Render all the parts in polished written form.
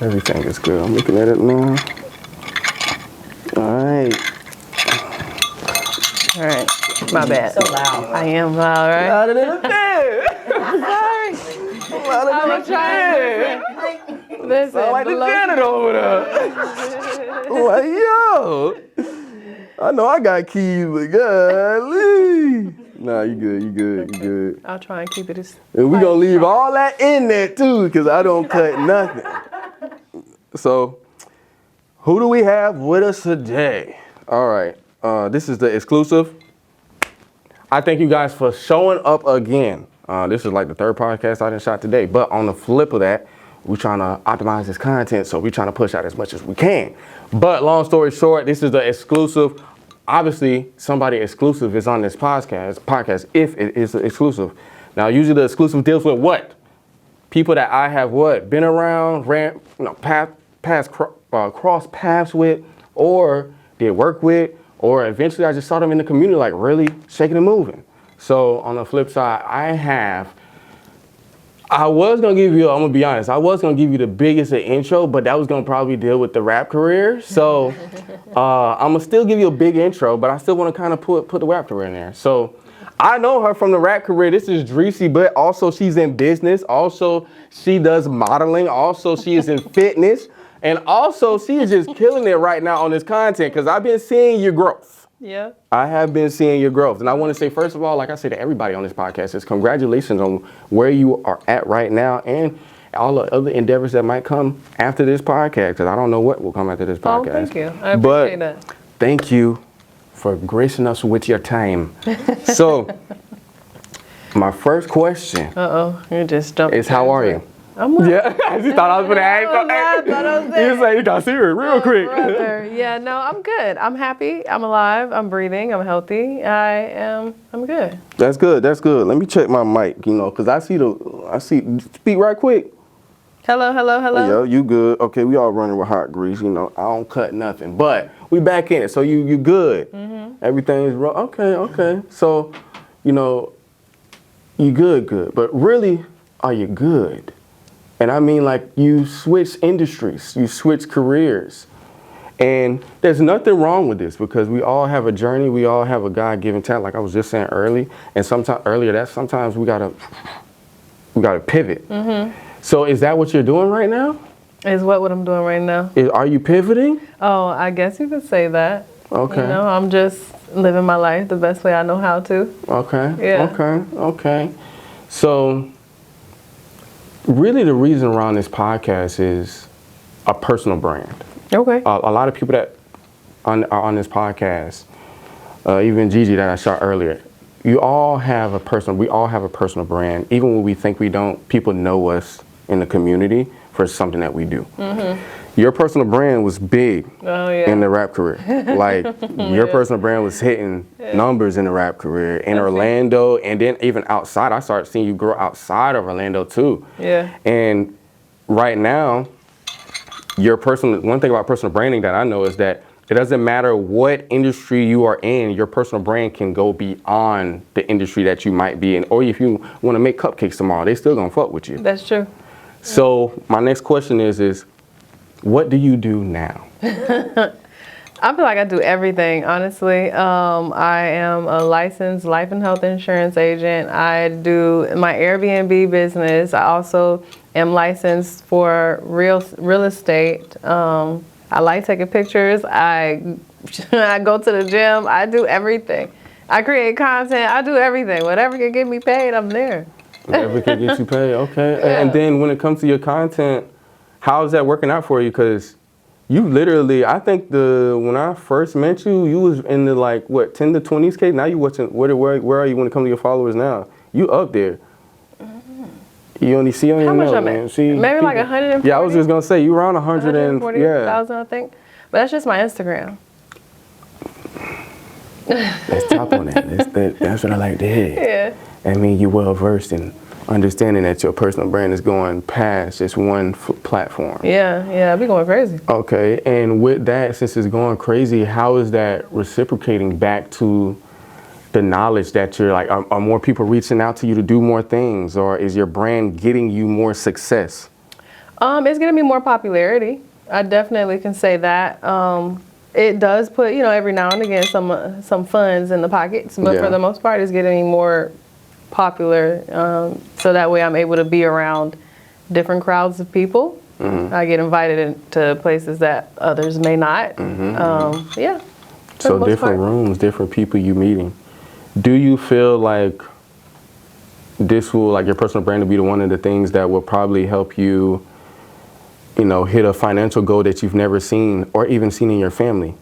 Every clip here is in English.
Everything is good. I'm looking at it now. All right. All right. My bad. So loud. I am loud, right? Louder than a fan. Sorry. Louder than I'm a trying fan. to listen. Sound like the janitor over there. Like, yo. I know I got keys, but golly. Nah, you good. I'll try and keep it as. And we gonna leave all that in there too, because I don't cut nothing. So, who do we have with us today? All right, this is the exclusive. I thank you guys for showing up again. This is like the third podcast I done shot today, but on the flip of that, we're trying to optimize this content, so we're trying to push out as much as we can. But long story short, this is the exclusive. Obviously, somebody exclusive is on this podcast if it is exclusive. Now, usually the exclusive deals with what? People that I have what? Been around, cross paths with, or did work with, or eventually I just saw them in the community like really shaking and moving. So on the flip side, I was gonna give you, I'm gonna be honest, I was gonna give you the biggest intro, but that was gonna probably deal with the rap career. So I'm gonna still give you a big intro, but I still wanna kind of put the rap career in there. So I know her from the rap career. This is Dreci, but also she's in business. Also, she does modeling. Also, she is in fitness. And also, she is just killing it right now on this content because I've been seeing your growth. Yeah. I have been seeing your growth. And I want to say, first of all, like I say to everybody on this podcast, is congratulations on where you are at right now and all the other endeavors that might come after this podcast, because I don't know what will come after this podcast. Oh, thank you. I appreciate that. Thank you for gracing us with your time. So, my first question you just jumped. is how are you? I'm well. Yeah, I just thought I was going to ask. You say you got serious real quick. Brother. Yeah, no, I'm good. I'm happy. I'm alive. I'm breathing. I'm healthy. I'm good. That's good. Let me check my mic, because I see, speak right quick. Hello. Yo, you good. Okay, we all running with hot grease, I don't cut nothing, but we back in it, so you good. Mm-hmm. Everything is okay. So, you good, but really, are you good? And I mean, like, you switch industries, you switch careers. And there's nothing wrong with this because we all have a journey. We all have a God-given talent, like I was just saying earlier. And sometimes we gotta pivot. Mm-hmm. So is that what you're doing right now? Is what I'm doing right now? Are you pivoting? Oh, I guess you could say that. Okay. I'm just living my life the best way I know how to. Okay. Yeah. Okay. So really the reason around this podcast is a personal brand. Okay. A lot of people that are on this podcast, even Gigi that I shot earlier, we all have a personal brand. Even when we think we don't, people know us in the community for something that we do. Mm-hmm. Your personal brand was big in the rap career. Like, your personal brand was hitting numbers in the rap career in Orlando, and then even outside. I started seeing you grow outside of Orlando too. Yeah. And right now, one thing about personal branding that I know is that it doesn't matter what industry you are in, your personal brand can go beyond the industry that you might be in. Or if you want to make cupcakes tomorrow, they still gonna fuck with you. That's true. So my next question is what do you do now? I feel like I do everything, honestly. I am a licensed life and health insurance agent. I do my Airbnb business. I also am licensed for real estate. I like taking pictures. I go to the gym. I do everything. I create content. I do everything. Whatever can get me paid, I'm there. Whatever can get you paid, okay. Yeah. And then when it comes to your content, how is that working out for you? Because you literally, I think when I first met you, you was in the 10 to 20s K. Now you watching, where are you when it comes to your followers now? You up there. You only see on your How much I'm man. at? See, maybe like 140. Yeah, I was just gonna say you around 140,000, I think. But that's just my Instagram. Let's top on that. That's what I like to hear. Yeah. I mean, you're well versed in understanding that your personal brand is going past just one platform. Yeah, I be going crazy. Okay, and with that, since it's going crazy, how is that reciprocating back to the knowledge that you're like, are more people reaching out to you to do more things, or is your brand getting you more success? It's getting me more popularity. I definitely can say that. It does put, every now and again some funds in the pockets, but Yeah. for the most part, it's getting me more popular. So that way, I'm able to be around different crowds of people. I get invited into places that others may not. Yeah. for the So most different part. rooms, different people you meeting. Do you feel like this will, like your personal brand, will be one of the things that will probably help you, hit a financial goal that you've never seen or even seen in your family?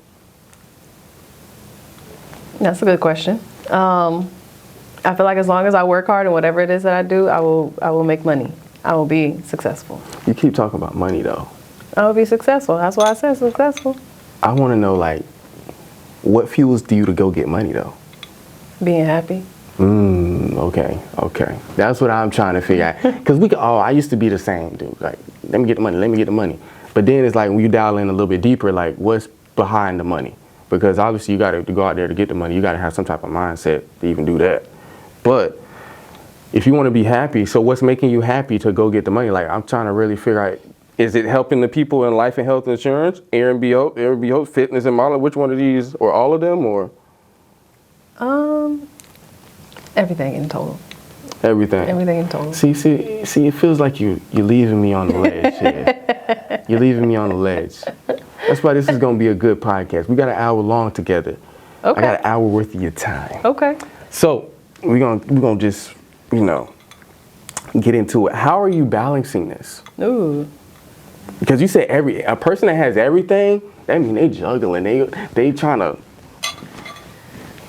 That's a good question. I feel like as long as I work hard and whatever it is that I do, I will make money. I will be successful. You keep talking about money though. I will be successful. That's why I said successful. I want to know, like, what fuels you to go get money though? Being happy. Okay. That's what I'm trying to figure out. Because I used to be the same, dude. Like, let me get the money. But then it's like when you dial in a little bit deeper, like, what's behind the money? Because obviously you got to go out there to get the money. You got to have some type of mindset to even do that. But if you want to be happy, so what's making you happy to go get the money? Like, I'm trying to really figure out, is it helping the people in life and health insurance, Airbnb, fitness and modeling? Which one of these, or all of them, or? Everything in total. Everything. Everything in total. See, it feels like you're leaving me on the ledge here. You're leaving me on the ledge. That's why this is going to be a good podcast. We got an hour long together. Okay. I got an hour worth of your time. Okay. So we're gonna just, get into it. How are you balancing this? Ooh. Because you said a person that has everything, that means they juggling. They trying to.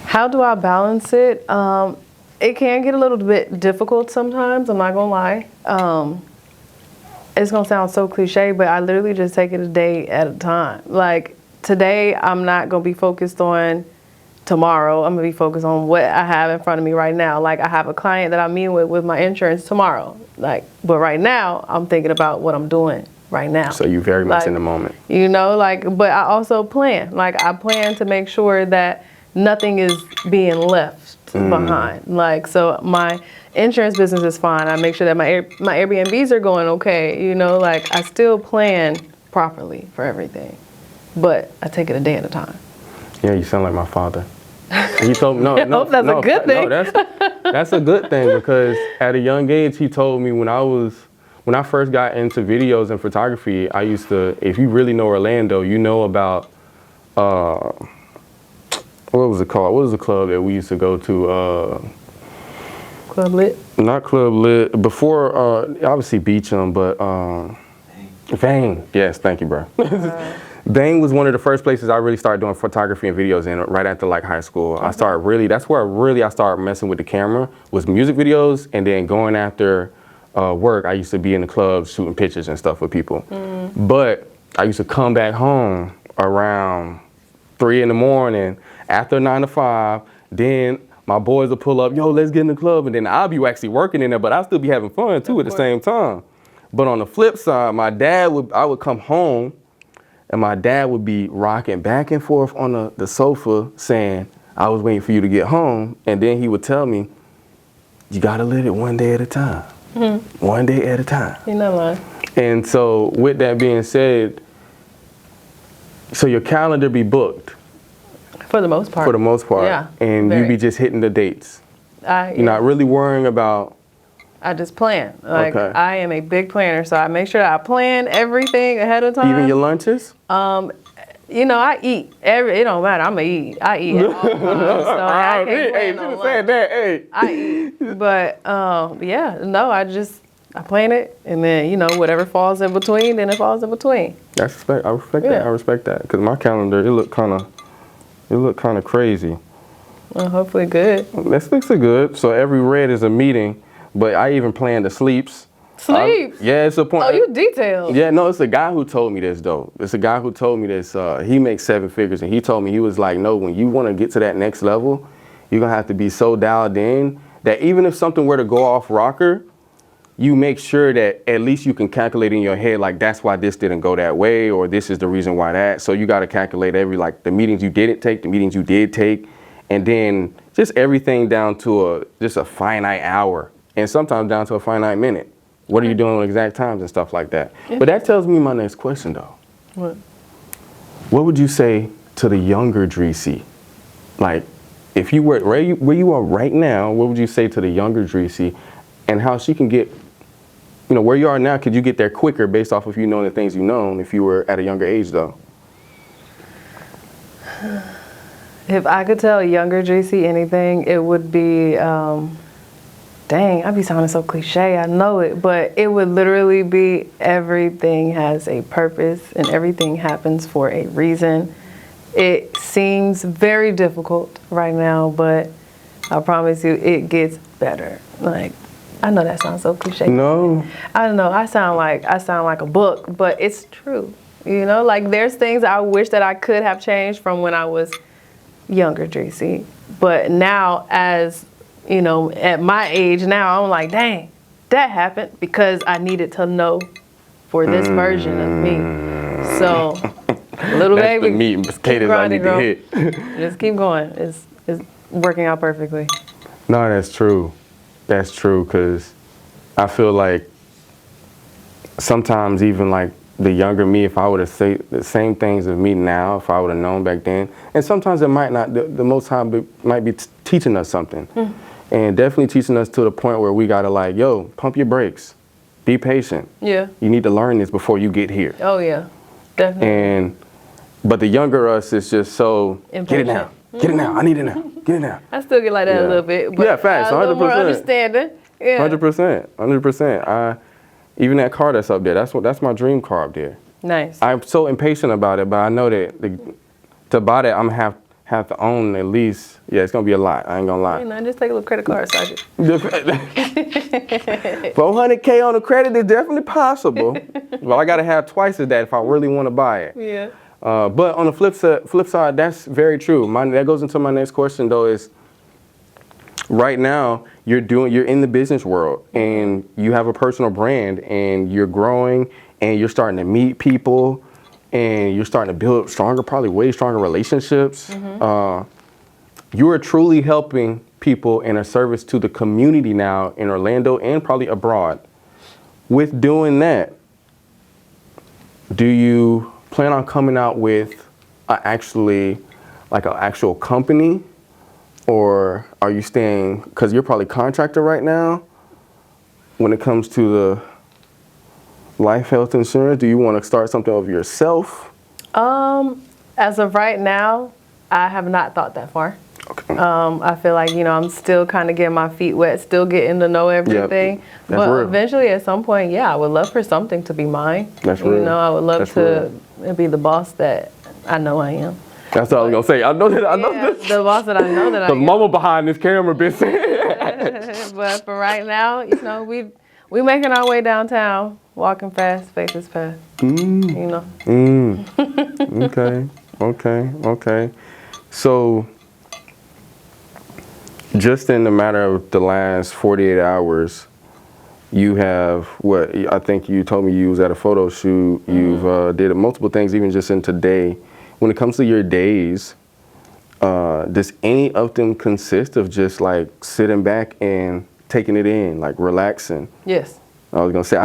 How do I balance it? It can get a little bit difficult sometimes, I'm not gonna lie. It's gonna sound so cliche, but I literally just take it a day at a time. Like today, I'm not gonna be focused on tomorrow. I'm gonna be focused on what I have in front of me right now. Like I have a client that I'm meeting with my insurance tomorrow. But right now, I'm thinking about what I'm doing right now. So you very much in the moment. But I also plan. Like I plan to make sure that nothing is being left behind. So my insurance business is fine. I make sure that my Airbnbs are going okay. I still plan properly for everything, but I take it a day at a time. Yeah, you sound like my father. He told me, no, I hope that's a good thing. No, that's a good thing, because at a young age, he told me when I first got into videos and photography, I used to, if you really know Orlando, you know about, what was it called? What was the club that we used to go to? Club Lit? Not Club Lit. Before, obviously Beecham, but Vane. Yes, thank you, bro. Vane was one of the first places I really started doing photography and videos in, right after like high school. I started that's where I started messing with the camera, was music videos, and then going after work, I used to be in the clubs shooting pictures and stuff with people. But I used to come back home around 3 in the morning after 9 to 5. Then my boys will pull up, yo, let's get in the club. And then I'll be actually working in there, but I'll still be having fun too at the same time. But on the flip side, I would come home and my dad would be rocking back and forth on the sofa saying, I was waiting for you to get home. And then he would tell me, you gotta live it one day at a time. One day at a time. You're not lying. And so with that being said, so your calendar be booked. For the most part. For the most part. Yeah. And you be just hitting the dates. You're not really worrying about. I just plan. Okay. I am a big planner, so I make sure that I plan everything ahead of time. Even your lunches? I eat. It don't matter. I'm going to eat. I eat all the time. So I can't plan no lunch. Said that, hey. I eat. But, I plan it, and then, whatever falls in between, then it falls in between. I respect that. I respect that. Because my calendar, it looked kind of crazy. Well, hopefully good. This looks good. So every red is a meeting, but I even plan the sleeps. Sleeps? Yeah, it's a point. Oh, you detailed. Yeah, no, it's a guy who told me this, though. It's a guy who told me this. He makes 7 figures, and he told me, he was like, no, when you want to get to that next level, you're going to have to be so dialed in that even if something were to go off rocker, you make sure that at least you can calculate in your head, like, that's why this didn't go that way, or this is the reason why that. So you got to calculate the meetings you didn't take, the meetings you did take, and then just everything down to just a finite hour, and sometimes down to a finite minute. What are you doing on exact times and stuff like that? But that tells me my next question though. What would you say to the younger Dreci? Like, if you were where you are right now, what would you say to the younger Dreci, and how she can get, where you are now? Could you get there quicker based off of you knowing the things you know if you were at a younger age though? If I could tell younger Dreci anything, it would be, dang, I be sounding so cliche, I know it, but it would literally be everything has a purpose and everything happens for a reason. It seems very difficult right now, but I promise you it gets better. Like, I know that sounds so cliche. No. I don't know, I sound like a book, but it's true. Like there's things I wish that I could have changed from when I was younger Dreci. But now as at my age now, I'm like, dang, that happened because I needed to know for this version of me. So, little That's baby, the meat and potatoes I need to hit. Just keep going. It's working out perfectly. No, that's true. That's true, because I feel like sometimes even like the younger me, if I would have said the same things of me now, if I would have known back then, and sometimes it might not, the Most High might be teaching us something. And definitely teaching us to the point where we gotta like, yo, pump your brakes, be patient. Yeah. You need to learn this before you get here. Oh yeah, definitely. But the younger us is just so, Impatient. get it now, get it now, I need it now, get it now. I still get like that a little bit, but yeah, facts, 100%. a little more understanding. Yeah. 100%. Even that car that's up there, that's my dream car up there. Nice. I'm so impatient about it, but I know that to buy that, I'm gonna have to own at least. Yeah, it's gonna be a lot. I ain't gonna lie. Just take a little credit card, Sergeant. 400K on the credit is definitely possible, but I gotta have twice of that if I really want to buy it. Yeah. But on the flip side, that's very true. That goes into my next question though. Is right now you're in the business world and you have a personal brand and you're growing and you're starting to meet people and you're starting to build probably way stronger relationships. You are truly helping people in a service to the community now in Orlando and probably abroad. With doing that, do you plan on coming out with an actual company? Or are you staying, because you're probably contractor right now, when it comes to the life health insurance, do you want to start something of yourself? As of right now, I have not thought that far. Okay. I feel like, I'm still kind of getting my feet wet, still getting to know everything. Yep. But real. Eventually at some point, yeah, I would love for something to be mine. That's real. I would love to be the boss that I know I am. That's what I was gonna say. I know this. The boss that I know that I The am. mama behind this camera been saying. But for right now, we making our way downtown, walking fast, faces fast. Okay. So, just in the matter of the last 48 hours, you have what I think you told me you was at a photo shoot. You've did multiple things, even just in today. When it comes to your days, does any of them consist of just like sitting back and taking it in, like relaxing? Yes. I was gonna say,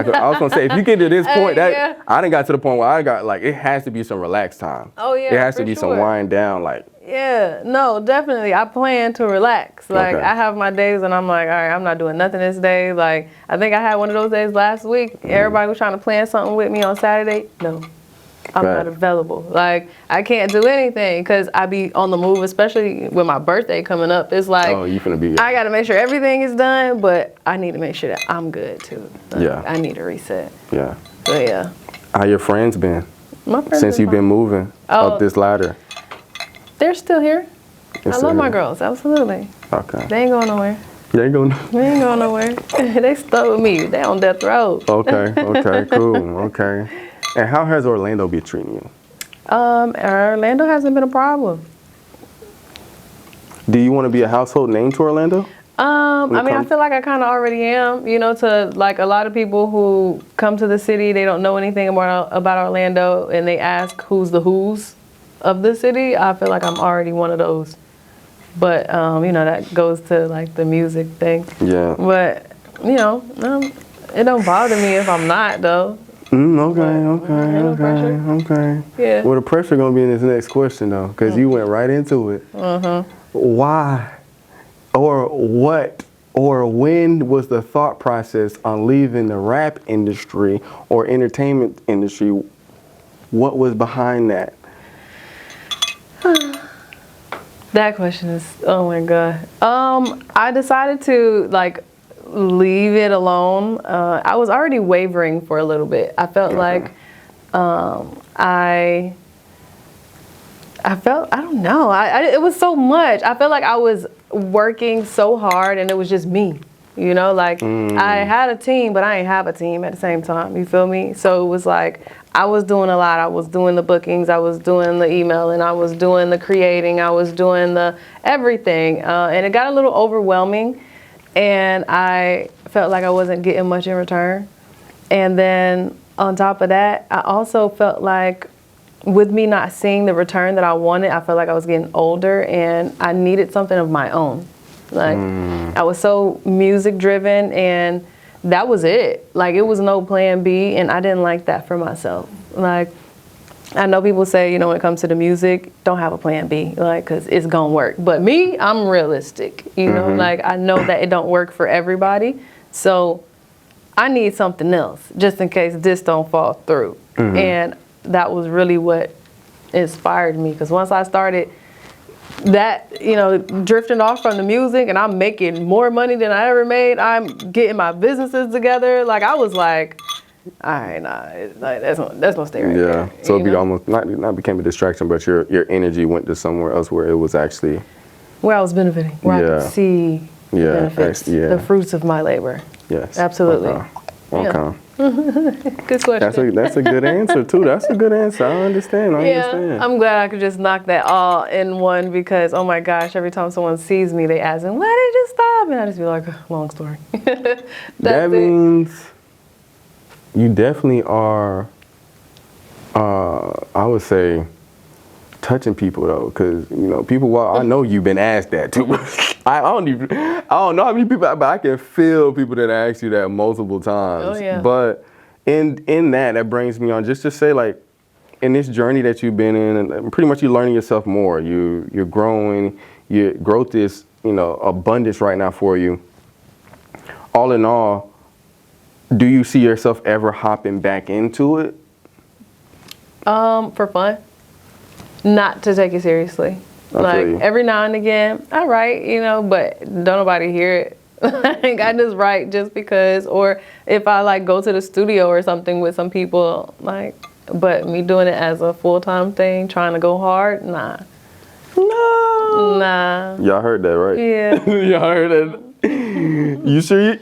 if you get to this point, Yeah. I done got to the point where I got like, it has to be some relaxed time. Oh yeah, it has to be sure. some wind down, like. Yeah, no, definitely. I plan to relax. Like Okay. I have my days and I'm like, all right, I'm not doing nothing this day. Like I think I had one of those days last week. Everybody was trying to plan something with me on Saturday. No. I'm not available. Like, I can't do anything because I be on the move, especially with my birthday coming up. It's like, Oh, you finna be. I got to make sure everything is done, but I need to make sure that I'm good too. Like, Yeah. I need to reset. Yeah. But yeah. How your friends been My friends since you've been moving up this ladder? They're still here. They're I still love my here? girls, absolutely. Okay. They ain't going nowhere. You ain't going. They ain't going nowhere. They stuck with me. They on death row. Okay. Cool. Okay. And how has Orlando been treating you? Orlando hasn't been a problem. Do you want to be a household name to Orlando? I feel like I kind of already am, to like a lot of people who come to the city, they don't know anything about Orlando and they ask who's the who's of the city. I feel like I'm already one of those. But, that goes to like the music thing. Yeah. But, It don't bother me if I'm not though. Okay. Yeah. Well, the pressure gonna be in this next question though, because you went right into it. Why, or what, or when was the thought process on leaving the rap industry or entertainment industry? What was behind that? That question is, oh my God. I decided to like leave it alone. I was already wavering for a little bit. I felt like I felt, I don't know. It was so much. I felt like I was working so hard and it was just me. You know, like I had a team, but I didn't have a team at the same time. You feel me? So it was like I was doing a lot. I was doing the bookings. I was doing the emailing. I was doing the creating. I was doing the everything. And it got a little overwhelming. And I felt like I wasn't getting much in return. And then on top of that, I also felt like with me not seeing the return that I wanted, I felt like I was getting older and I needed something of my own. Like I was so music driven and that was it. Like it was no plan B and I didn't like that for myself. Like I know people say, you know, when it comes to the music, don't have a plan B, like, cause it's gonna work. But me, I'm realistic, you know, like I know that it don't work for everybody. So I need something else just in case this don't fall through. And that was really what inspired me. Cause once I started that, you know, drifting off from the music and I'm making more money than I ever made, I'm getting my businesses together. Like I was like, all right, nah, like, that's gonna stay right there. So it be almost not became a distraction, but your energy went to somewhere else where it was actually where I was benefiting, where I could see the benefits, the fruits of my labor. Yes, absolutely. Okay. Good question. That's a good answer too. That's a good answer. I understand. I understand. I'm glad I could just knock that all in one because oh my gosh, every time someone sees me, they ask me, "Why did you stop?" And I just be like, "Long story." That means you definitely are. I would say touching people though, because you know people. Well, I know you've been asked that too. I don't know how many people, but I can feel people that ask you that multiple times. Oh yeah. But in that brings me on just to say like, in this journey that you've been in, and pretty much you're learning yourself more. You're growing. Your growth is abundance right now for you. All in all, do you see yourself ever hopping back into it? For fun, not to take it seriously. Like every now and again, I write, but don't nobody hear it. Like I just write just because, or if I like go to the studio or something with some people, like, but me doing it as a full-time thing, trying to go hard, nah. No. Nah. Y'all heard that, right? Yeah. Y'all heard that. You sure?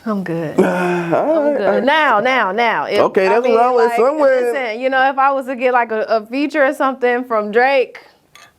I'm good. I'm good. Now. Okay, that's what I was somewhere. Listen, if I was to get like a feature or something from Drake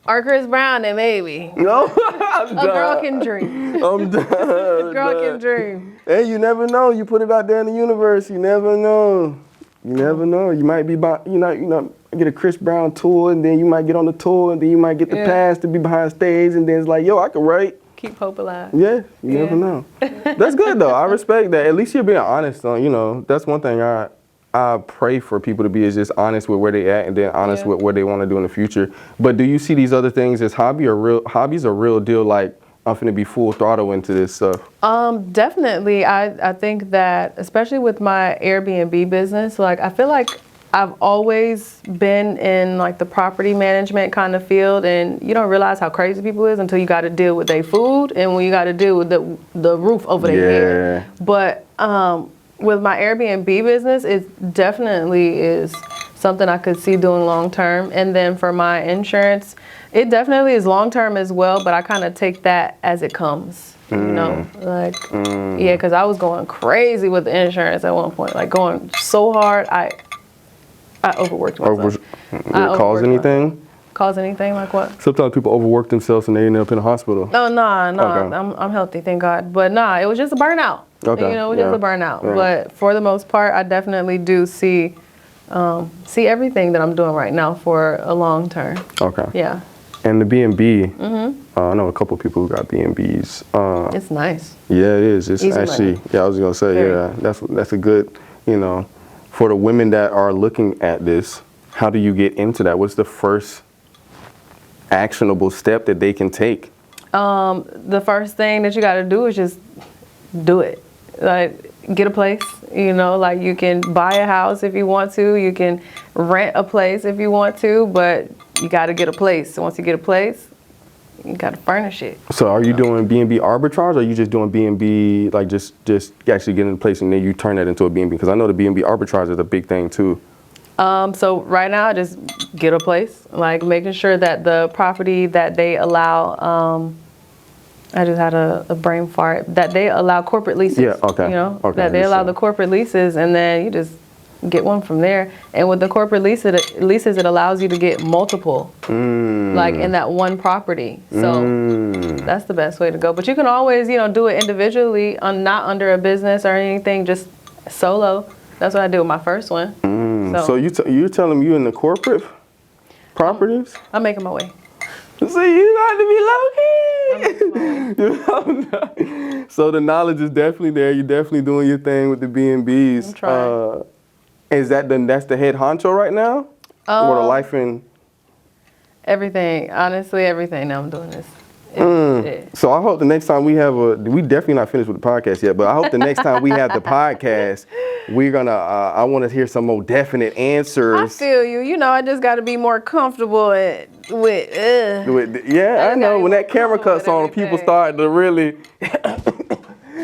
or Chris Brown, then maybe. No, a girl can dream. I'm done. A girl can dream. Hey, you never know. You put it out there in the universe. You never know. You never know. You might be get a Chris Brown tour, and then you might get on the tour, and then you might get the pass to be behind stage, and then it's like, yo, I can write. Keep hope alive. Yeah, you never know. That's good though. I respect that. At least you're being honest on, that's one thing I pray for people to be, is just honest with where they at and then honest with what they want to do in the future. But do you see these other things as hobbies a real deal, like I'm finna be full throttle into this stuff? Definitely. I think that especially with my Airbnb business, like I feel like I've always been in like the property management kind of field, and you don't realize how crazy people is until you got to deal with their food and when you got to deal with the roof over their head. But with my Airbnb business, it definitely is something I could see doing long term. And then for my insurance, it definitely is long term as well, but I kind of take that as it comes. Because I was going crazy with the insurance at one point, like going so hard. I overworked myself. Did it cause anything? Cause anything? Like what? Sometimes people overwork themselves and they end up in the hospital. No. Okay. I'm healthy, thank God. But it was just a burnout. Okay. It was just a burnout. Right. But for the most part, I definitely do see everything that I'm doing right now for a long term. Okay. Yeah. And the B&B, I know a couple people who got B&Bs. It's nice. Yeah, it is. It's Easy actually, money. yeah, I was gonna say, Very. yeah, that's a good, for the women that are looking at this, how do you get into that? What's the first actionable step that they can take? The first thing that you got to do is just do it. Like, get a place, like you can buy a house if you want to, you can rent a place if you want to, but you got to get a place. So once you get a place, you got to furnish it. So are you doing B&B arbitrage, or are you just doing B&B, like just actually getting a place and then you turn that into a B&B? Because I know the B&B arbitrage is a big thing too. So right now, I just get a place, like making sure that the property that they allow, I just had a brain fart, that they allow corporate leases. Yeah, okay. Okay, That they allow understand. the corporate leases, and then you just get one from there. And with the corporate leases, it allows you to get multiple, like in that one property. So that's the best way to go. But you can always, do it individually, not under a business or anything, just solo. That's what I did with my first one. So you're telling me you in the corporate properties? I'm making my way. See, you got to be low-key. So the knowledge is definitely there. You're definitely doing your thing with the B&Bs. I'm trying. Is that's the head honcho right now? Or the life in... Everything. Honestly, everything that I'm doing is it. So I hope the next time we definitely not finished with the podcast yet, but I hope the next time we have the podcast, we're gonna, I want to hear some more definite answers. I feel you. I just got to be more comfortable with. Yeah, I know. When that camera cuts on, people start to really.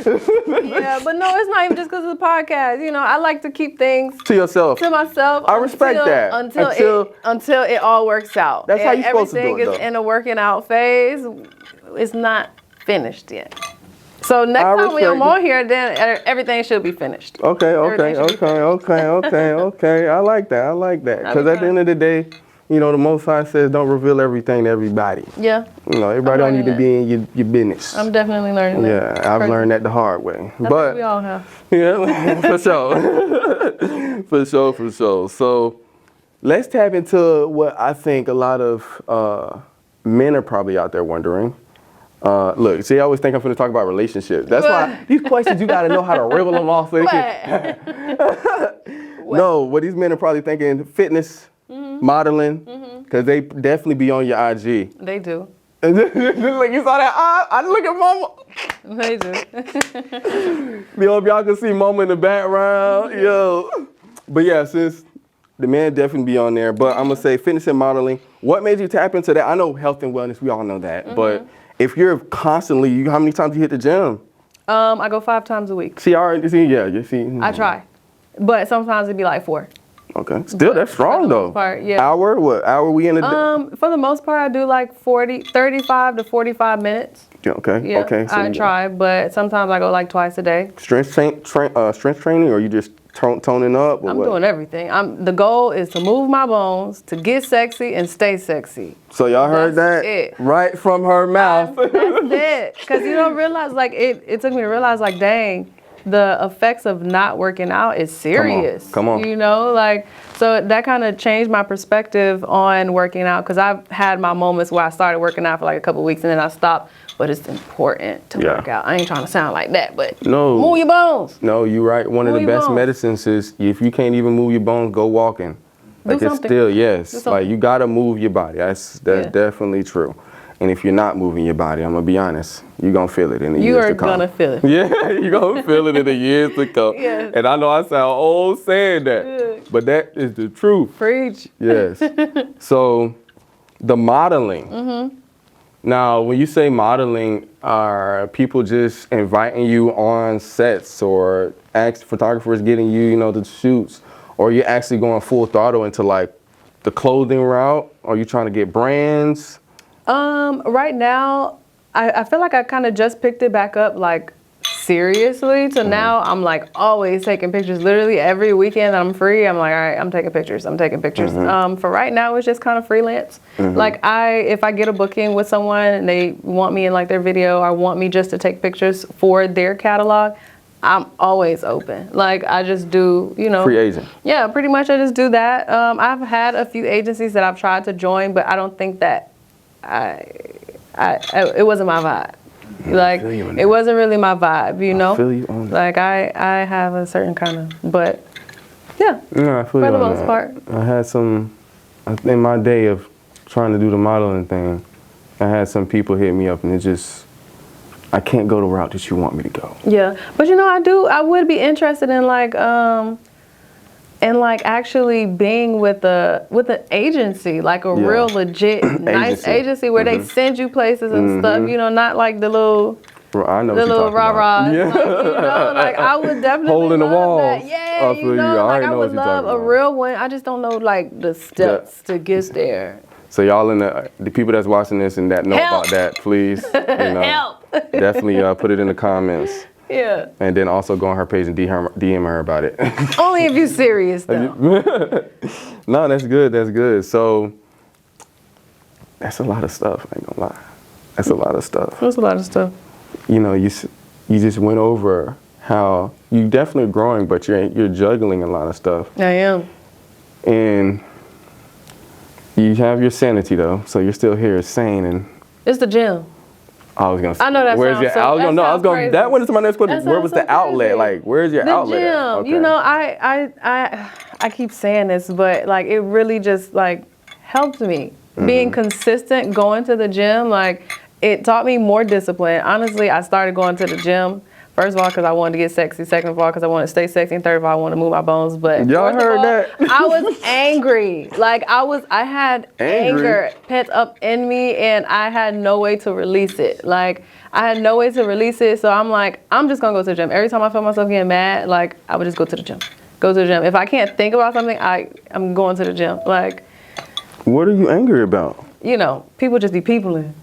Yeah, but no, it's not even just because of the podcast. I like to keep things To yourself. to myself. I respect that. Until it all works out. That's how you're supposed to do it, Everything is though. in a working out phase. It's not finished yet. So next time I'm respect on here, then everything should be finished. Okay. I like that. Because at the end of the day, the Most High says don't reveal everything to everybody. Yeah. Everybody don't need to be in your business. I'm definitely learning that. Yeah, I've learned that the hard way. I think we all have. Yeah, for sure. for sure. So let's tap into what I think a lot of men are probably out there wondering. Look, see, I always think I'm going to talk about relationships. That's why these questions, you got to know how to riddle them off. So no, what these men are probably thinking, fitness, modeling, because they definitely be on your IG. They do. Look, you saw that? I look at Mama. They do. If y'all can see Mama in the background, yo. But yeah, since the man definitely be on there, but I'm going to say fitness and modeling. What made you tap into that? I know health and wellness, we all know that, but if you're constantly, how many times do you hit the gym? I go 5 times a week. See. I try. But sometimes it'd be like 4. Okay. Still, that's strong though. Part, yeah. Hour? What hour we in a day? For the most part, I do like 35 to 45 minutes. Okay. Yeah, Okay. So I try, but sometimes I go like twice a day. strength training, or you just toning up? Or I'm what? doing everything. The goal is to move my bones, to get sexy and stay sexy. So y'all heard That's that it. right from her mouth. That's it. Because you don't realize, like, it took me to realize, like, dang, the effects of not working out is serious. Come on. So that kind of changed my perspective on working out, because I've had my moments where I started working out for like a couple weeks and then I stopped. But it's important to work out. I ain't trying to sound like that, but move your bones. No, you're right. One of the best bones. medicines is if you can't even move your bones, go walking. Like Do it's something. still, Do yes. something. Like you gotta move your body. That's definitely true. And if you're not moving your body, I'm gonna be honest, you're gonna feel it in the years to come. You are gonna feel it. Yeah, you're gonna feel it in the years to come. Yes. And I know I sound old saying that, but that is the truth. Preach. Yes. So the modeling. Now, when you say modeling, are people just inviting you on sets or photographers getting you, the shoots, or are you actually going full throttle into like the clothing route? Are you trying to get brands? Right now, I feel like I kind of just picked it back up, like, seriously. So now I'm like always taking pictures. Literally every weekend that I'm free, I'm like, all right, I'm taking pictures. For right now, it's just kind of freelance. Like if I get a booking with someone and they want me in like their video or want me just to take pictures for their catalog, I'm always open. Like I just do, Free agent. Yeah, pretty much I just do that. I've had a few agencies that I've tried to join, but I don't think that it wasn't my vibe. Like, it wasn't really my vibe, you know? I feel you on that. Like, I have a certain kind of, but yeah, No, I feel for you the on most that. part. I had in my day of trying to do the modeling thing, I had some people hit me up and I can't go the route that you want me to go. Yeah, but you know, I would be interested in like actually being with an agency, like a real legit nice agency where they send you places and stuff, you know, not like the little I know the what you're little talking about. rah-rahs. Yeah. Like, you know, like I would definitely Hole in the love walls. that. Yeah, I feel you know, you. I like already I know would what you're love talking a about. real one. I just don't know like the steps to get there. So y'all the people that's watching this and that know about that, please, you know, Help. definitely put it in the comments. Yeah. And then also go on her page and DM her about it. Only if you're serious though. No, that's good. That's good. So that's a lot of stuff. I ain't gonna lie. That's a lot of stuff. That's a lot of stuff. You know, you just went over how you definitely growing, but you're juggling a lot of stuff. I am. And you have your sanity though, so you're still here sane and. It's the gym. I was gonna say, I know that where's sounds your so- outlet? that No, I was sounds going. crazy. That went into my next question. That Where was sounds the so outlet? crazy. Like, where's your The outlet? gym. At? Okay. You know, I keep saying this, but like it really just like helped me. Being consistent, going to the gym, like it taught me more discipline. Honestly, I started going to the gym. First of all, because I wanted to get sexy. Second of all, because I wanted to stay sexy. And third of all, I wanted to move my bones. But Y'all fourth of heard all, that? I was angry. Like I had Angry? anger pent up in me, and I had no way to release it. Like I had no way to release it. So I'm like, I'm just gonna go to the gym. Every time I feel myself getting mad, like I would just go to the gym. Go to the gym. If I can't think about something, I'm going to the gym. Like, What are you angry about? you know, people just be peopling.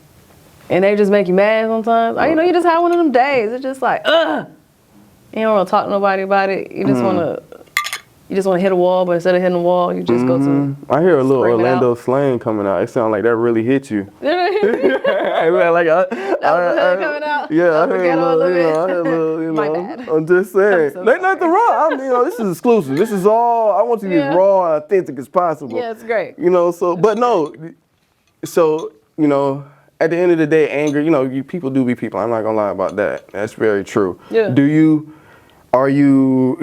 And they just make you mad sometimes. Or, you know, you just have one of them days. It's just like, ugh. You don't want to talk to nobody about it. You just want to hit a wall, but instead of hitting a wall, you just go to. I hear a little Scream it Orlando out. slang coming out. It sounds like that really hit you. That Like, was the hood coming out. Yeah, I I heard forget a a little, little you know, bit. I heard a little, you My know. bad. I'm just saying. so There's nothing wrong. You know, this is exclusive. This is all, I want you to be Yeah. as raw and authentic as possible. Yeah, it's great. You know, so, but no, so, you know, at the end of the day, anger, you know, people do be people. I'm not gonna lie about that. That's very true. Yeah.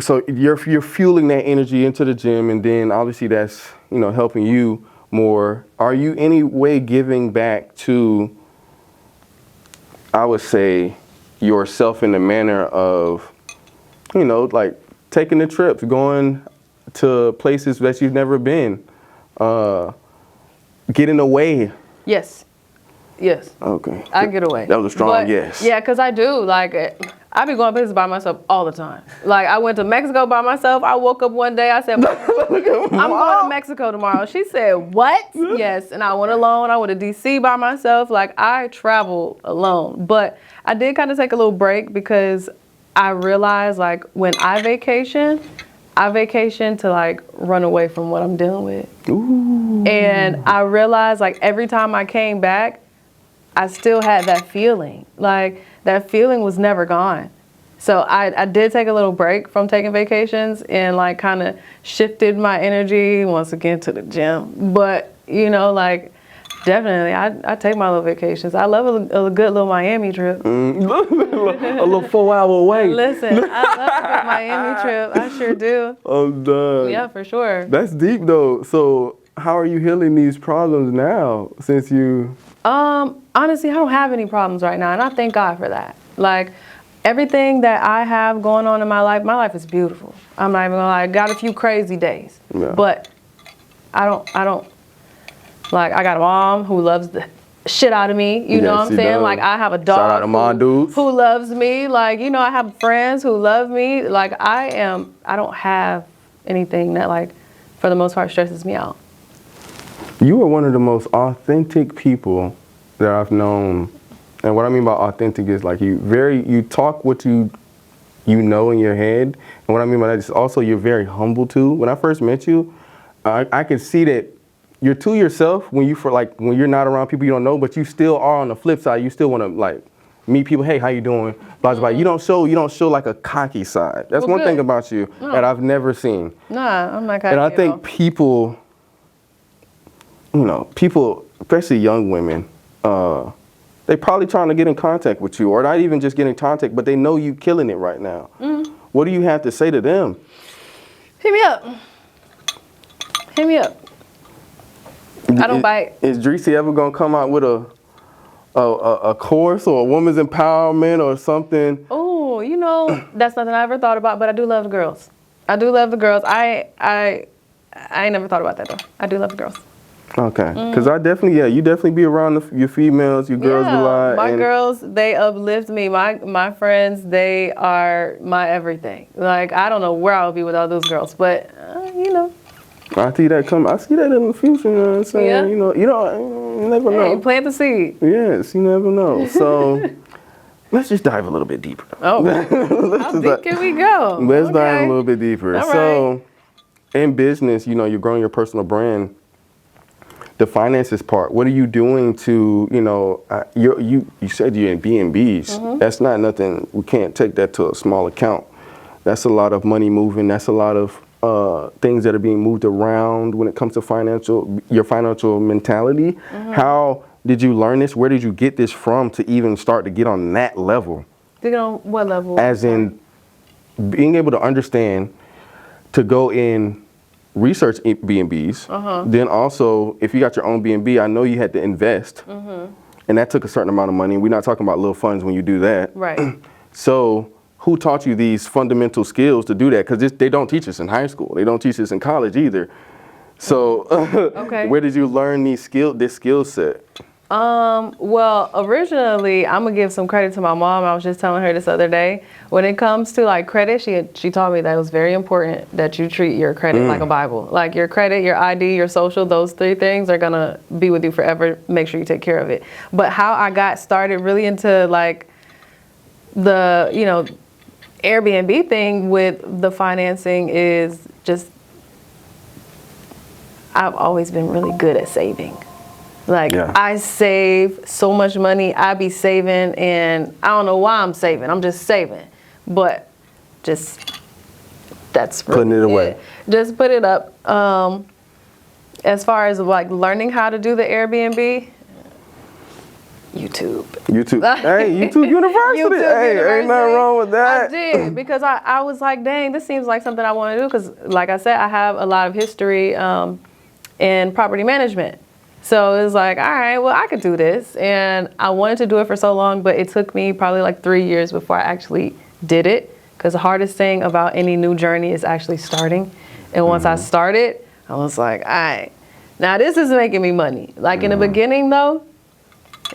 So you're fueling that energy into the gym, and then obviously that's, you know, helping you more. Are you any way giving back to, I would say, yourself in the manner of, you know, like taking the trips, going to places that you've never been, getting away? Yes. Yes. Okay. I get away. That was a strong But, yes. Yeah, because I do. Like, I be going places by myself all the time. Like, I went to Mexico by myself. I woke up one day. I said, I'm going to Mexico tomorrow. She said, what? Yes. And I went alone. I went to D.C. by myself. Like, I travel alone. But I did kind of take a little break because I realized, like, when I vacation to, like, run away from what I'm dealing with. Ooh. And I realized, like, every time I came back, I still had that feeling. Like, that feeling was never gone. So I did take a little break from taking vacations and, like, kind of shifted my energy once again to the gym. But, you know, like, definitely, I take my little vacations. I love a good little Miami trip. A little 4 hour away. Listen, I love a good Miami trip. I sure do. I'm done. Yeah, for sure. That's deep though. So how are you healing these problems now since you... Honestly, I don't have any problems right now, and I thank God for that. Like, everything that I have going on in my life is beautiful. I'm not even gonna lie, I got a few crazy days, Yeah. but I don't, like, I got a mom who loves the shit out of me, you know Yes, what I'm she saying? does. Like, I have a Shout dog out to my dudes. who loves me, like, you know, I have friends who love me. Like, I don't have anything that, like, for the most part stresses me out. You are one of the most authentic people that I've known. And what I mean by authentic is like you talk what you know in your head. And what I mean by that is also you're very humble too. When I first met you, I could see that you're to yourself when you're not around people you don't know, but you still are on the flip side. You still want to like meet people. Hey, how you doing? Blah, blah, blah. You don't show like a cocky side. That's Well, one thing good. about you that I've never seen. Nah, I'm not cocky And I at think all. people, especially young women, they probably trying to get in contact with you, or not even just get in contact, but they know you killing it right now. What do you have to say to them? Hit me up. Hit me up. I don't bite. Is Dreci ever gonna come out with a course or a woman's empowerment or something? Oh, you know, that's nothing I ever thought about, but I do love the girls. I do love the girls. I ain't never thought about that though. I do love the girls. Okay, because I definitely, you definitely be around your females, your girls a lot. My girls, they uplift me. My friends, they are my everything. Like, I don't know where I would be without those girls, but you know. I see that come. I see that in the future. You know what I'm saying? Yeah. You never know. Hey, plant the seed. Yes, you never know. So let's just dive a little bit deeper. Oh, how deep can we go? Let's dive a little bit deeper. All so, in business, you're growing your personal brand. The finances part. What are you doing to, you said you're in B&Bs. That's not nothing. We can't take that to a small account. That's a lot of money moving. That's a lot of things that are being moved around when it comes to your financial mentality. How did you learn this? Where did you get this from to even start to get on that level? To get on what level? As in being able to understand, to go in research B&Bs. Then also, if you got your own B&B, I know you had to invest. And that took a certain amount of money. We're not talking about little funds when you do that. Right. So who taught you these fundamental skills to do that? Because they don't teach us in high school. They don't teach us in college either. So where did you learn this skill set? Well, originally, I'm gonna give some credit to my mom. I was just telling her this other day. When it comes to like credit, she taught me that it was very important that you treat your credit like a Bible. Like your credit, your ID, your social, those three things are gonna be with you forever. Make sure you take care of it. But how I got started really into like the, Airbnb thing with the financing is just, I've always been really good at saving. Like, I save so much money. I be saving, and I don't know why I'm saving. I'm just saving. But that's really putting it away. Just put it up. As far as like learning how to do the Airbnb, YouTube. Hey, YouTube University. Ain't nothing wrong with that. I did, because I was like, dang, this seems like something I want to do. Because like I said, I have a lot of history in property management. So it was like, all right, well, I could do this. And I wanted to do it for so long, but it took me probably like 3 years before I actually did it. Because the hardest thing about any new journey is actually starting. And once I started, I was like, all right, now this is making me money. Like in the beginning though,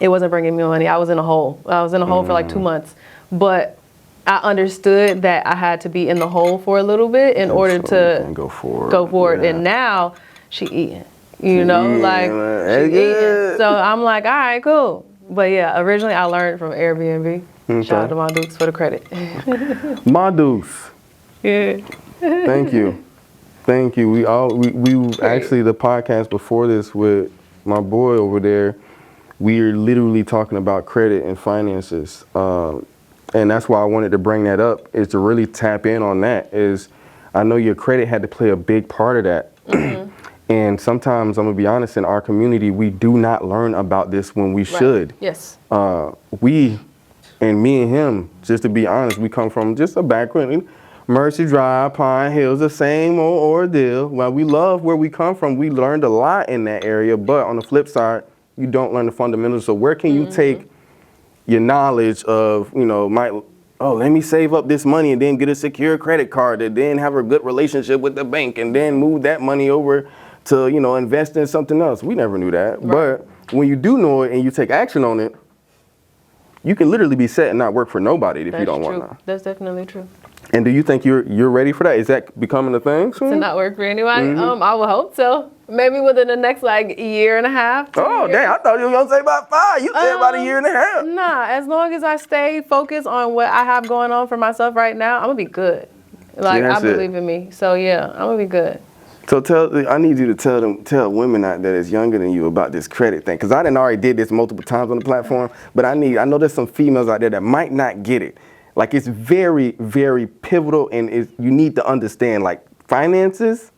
it wasn't bringing me money. I was in a hole. I was in a hole for like 2 months. But I understood that I had to be in the hole for a little bit in order to go forward. Yeah. And now she eating. She eating. So I'm like, all right, cool. But yeah, originally I learned from Airbnb. Okay. Shout out to my Dukes for the credit. My Dukes. Yeah. Thank you. We actually, the podcast before this with my boy over there, we're literally talking about credit and finances. And that's why I wanted to bring that up, is to really tap in on that. Is I know your credit had to play a big part of that. And sometimes, I'm gonna be honest, in our community, we do not learn about this when we should. Yes. Me and him, just to be honest, we come from just a background, Mercy Drive, Pine Hills, the same old ordeal. While we love where we come from, we learned a lot in that area, but on the flip side, you don't learn the fundamentals. So where can you take your knowledge of, let me save up this money and then get a secure credit card and then have a good relationship with the bank and then move that money over to, invest in something else. We never knew that. Right. But when you do know it and you take action on it, you can literally be set and not work for nobody if you don't want to. That's definitely true. And do you think you're ready for that? Is that becoming a thing soon? To not work for anybody? I would hope so. Maybe within the next year and a half. Oh, damn, I thought you were going to say about 5. You said about a year and a half. Nah, as long as I stay focused on what I have going on for myself right now, I'm going to be good. I believe in me. So yeah, I'm going to be good. So I need you to tell women out there that's younger than you about this credit thing. Because I already did this multiple times on the platform, but I know there's some females out there that might not get it. Like, it's very, very pivotal, and you need to understand, like, finances.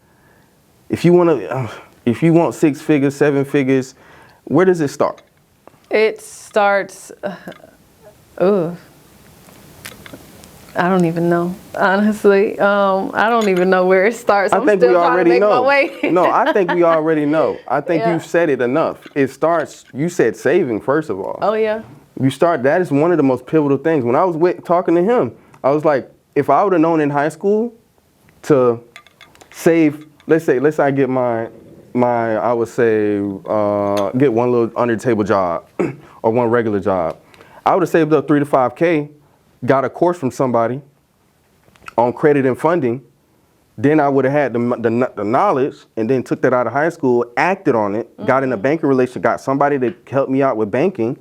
If you want 6 figures, 7 figures, where does it start? It starts. Ooh. I don't even know, honestly. I don't even know where it starts. I think we already know. No, I think we already know. I think Yeah. you've said it enough. It starts, you said saving, first of all. Oh, yeah. You start, that is one of the most pivotal things. When I was talking to him, I was like, if I would have known in high school to save, let's say I get I would say, get one little under the table job or one regular job. I would have saved up 3 to 5K, got a course from somebody on credit and funding. Then I would have had the knowledge, and then took that out of high school, acted on it, got in a banking relationship, got somebody to help me out with banking,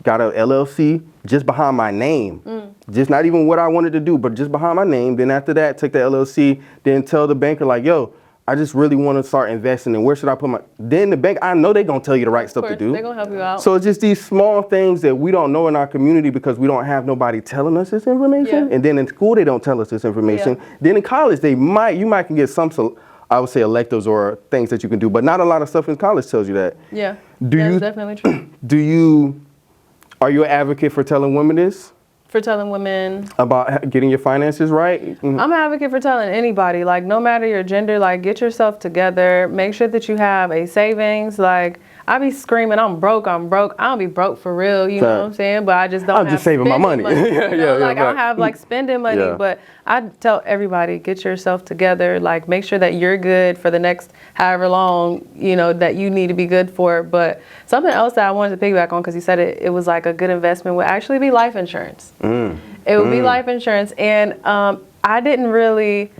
got a LLC just behind my name. Just not even what I wanted to do, but just behind my name. Then after that, take the LLC, then tell the banker like, yo, I just really want to start investing, and where should I put my, then the bank, I know they're going to tell you the right stuff to do. They're going to help you out. So it's just these small things that we don't know in our community because we don't have nobody telling us this information. Yeah. And then in school, they don't tell us this information. Yeah. Then in college, you might can get some, I would say, electives or things that you can do, but not a lot of stuff in college tells you that. Yeah, that's definitely true. Are you an advocate for telling women this? For telling women about getting your finances right? I'm an advocate for telling anybody, like, no matter your gender, like, get yourself together. Make sure that you have a savings. Like, I be screaming, I'm broke. I don't be broke for real, you know what I'm saying? But I just don't I'm just saving my money. I don't have, like, spending money. Yeah. But I tell everybody, get yourself together. Like, make sure that you're good for the next however long, you know, that you need to be good for. But something else that I wanted to piggyback on, because you said it was like a good investment, would actually be life insurance. It would be life insurance. And I didn't really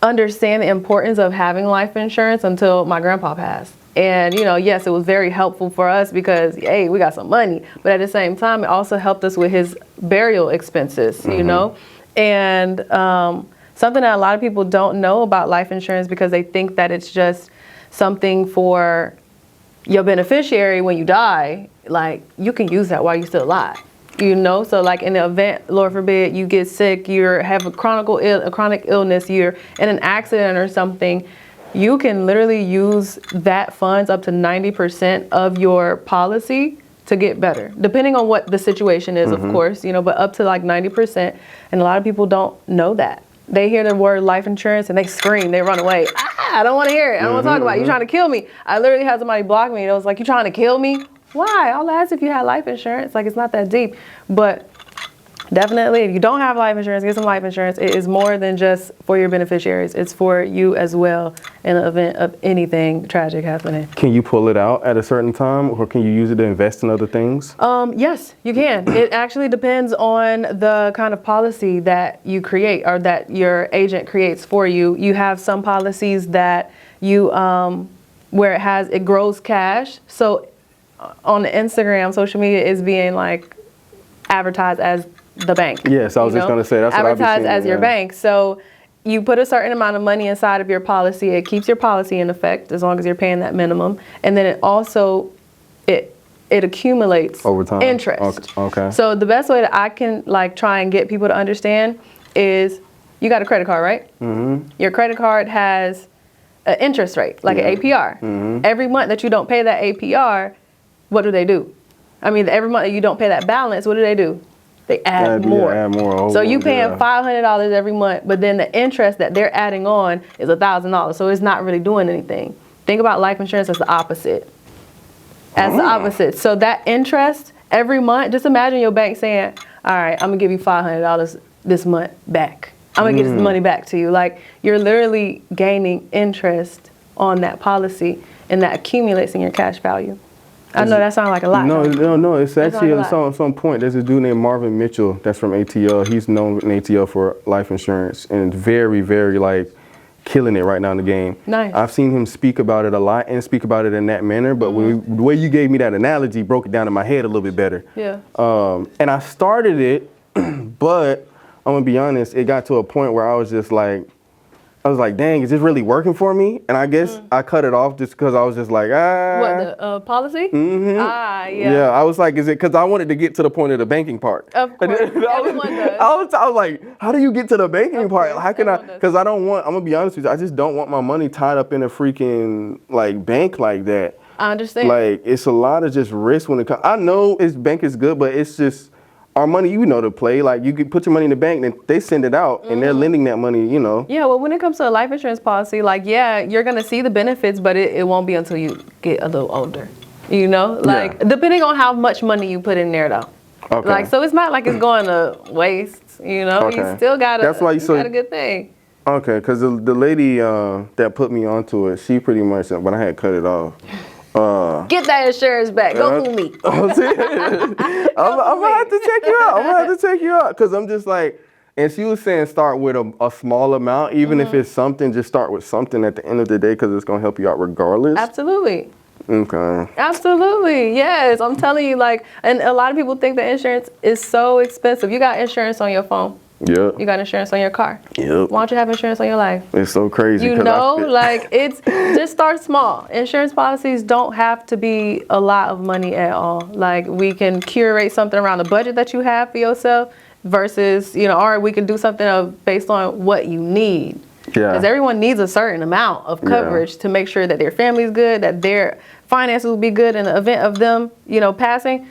understand the importance of having life insurance until my grandpa passed. And, you know, yes, it was very helpful for us because, hey, we got some money. But at the same time, it also helped us with his burial expenses, you know. And something that a lot of people don't know about life insurance, because they think that it's just something for your beneficiary when you die. Like, you can use that while you're still alive. You know, so like in the event, Lord forbid, you get sick, you have a chronic illness, you're in an accident or something, you can literally use that funds up to 90% of your policy to get better, depending on what the situation is, of course, you know, but up to like 90%. And a lot of people don't know that. They hear the word life insurance and they scream, they run away. I don't want to hear it. I don't want to talk about it. You're trying to kill me. I literally had somebody block me and it was like, you trying to kill me? Why? I'll ask if you had life insurance. Like, it's not that deep. But definitely, if you don't have life insurance, get some life insurance. It is more than just for your beneficiaries. It's for you as well in the event of anything tragic happening. Can you pull it out at a certain time, or can you use it to invest in other things? Yes, you can. It actually depends on the kind of policy that you create or that your agent creates for you. You have some policies that you, where it grows cash. So on the Instagram, social media is being like advertised as the bank. Yes, I was just going to say that's what I've been advertised seeing, as your bank. So you put a certain amount of money inside of your policy. It keeps your policy in effect as long as you're paying that minimum, and then it also it accumulates over time interest. Okay. So the best way that I can like try and get people to understand is you got a credit card, right? Your credit card has an interest rate, like an APR. Every month that you don't pay that APR, what do? I mean, every month that you don't pay that balance, what do? They add more. So you paying $500 every month, but then the interest that they're adding on is $1,000. So it's not really doing anything. Think about life insurance as the opposite. So that interest every month, just imagine your bank saying, all right, I'm gonna give you $500 this month back. I'm gonna get this money back to you. Like, you're literally gaining interest on that policy, and that accumulates in your cash value. I know that sounds like a lot. No. It's actually at some point. There's a dude named Marvin Mitchell that's from ATL. He's known in ATL for life insurance and very, very like killing it right now in the game. Nice. I've seen him speak about it a lot and speak about it in that manner. But the way you gave me that analogy broke it down in my head a little bit better. Yeah. And I started it, but I'm gonna be honest. It got to a point where I was just like, I was like, dang, is this really working for me? And I guess I cut it off just because I was just like, What, the policy? Mm-hmm. Ah, yeah. Yeah, I was like, is it because I wanted to get to the point of the banking part? Of course, everyone does. I was like, how do you get to the banking part? course, How can I? everyone does. Because I don't want, I'm going to be honest with you, I just don't want my money tied up in a freaking like bank like that. I understand. Like, it's a lot of just risk when it comes. I know bank is good, but it's just our money, you know, to play. Like, you can put your money in the bank, and they send it out, and they're lending that money, you know. Yeah, well, when it comes to a life insurance policy, like, yeah, you're going to see the benefits, but it won't be until you get a little older, you know? Like, depending on how much money you put in there, though. Okay. Like, so it's not like it's going to waste, you know? Okay. You still got That's why you got a good thing. Okay, because the lady that put me onto it, she pretty much, but I had cut it off. Get that insurance back. Go fool me. I'm gonna have to check you out. I'm gonna have to check you out because I'm just like, and she was saying start with a small amount, even if it's something. Just start with something at the end of the day because it's gonna help you out regardless. Absolutely. Okay. Absolutely. Yes. I'm telling you, like, and a lot of people think that insurance is so expensive. You got insurance on your phone. Yep. You got insurance on your car. Yep. Why don't you have insurance on your life? It's so crazy. You know, like it's just start small. Insurance policies don't have to be a lot of money at all. Like we can curate something around the budget that you have for yourself versus, you know, or we can do something based on what you need. Yeah. Because everyone needs a certain amount of coverage to make sure that their family's good, that their finances will be good in the event of them, you know, passing.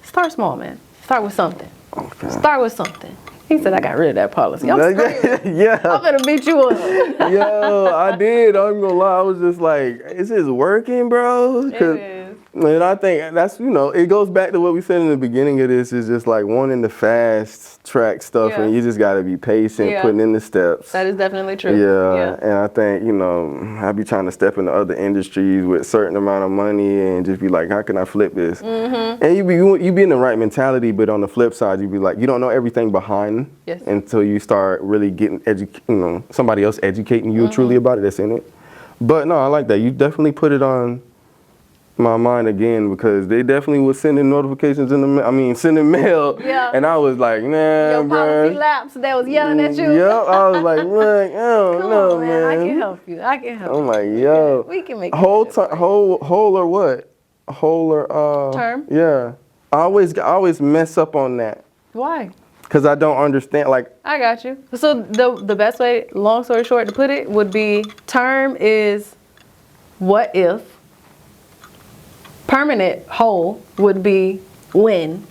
Start small, man. Start with something. Okay. Start with something. He said, I got rid of that policy. I'm screaming. Yeah. I'm gonna beat you up. Yo, I did. I'm gonna lie. I was just like, is this working, bro? It is. And I think that's, you know, it goes back to what we said in the beginning of this is just like wanting the fast track stuff and you just got to be patient, putting in the steps. That is definitely true. Yeah. And I think, you know, I be trying to step into other industries with a certain amount of money and just be like, how can I flip this? And you be in the right mentality, but on the flip side, you be like, you don't know everything behind until you start really getting, somebody else educating you truly about it that's in it. But no, I like that. You definitely put it on my mind again because they definitely was sending notifications sending mail. Yeah. And I was like, nah, your policy lapse, they was yelling at you. Yep. I was like, man, I don't know, man. I can help you. I'm like, yo. We can make whole or what? Whole or term? Yeah. I always mess up on that. Why? Because I don't understand. Like, I got you. So the best way, long story short, to put it would be term is what if. Permanent whole would be when.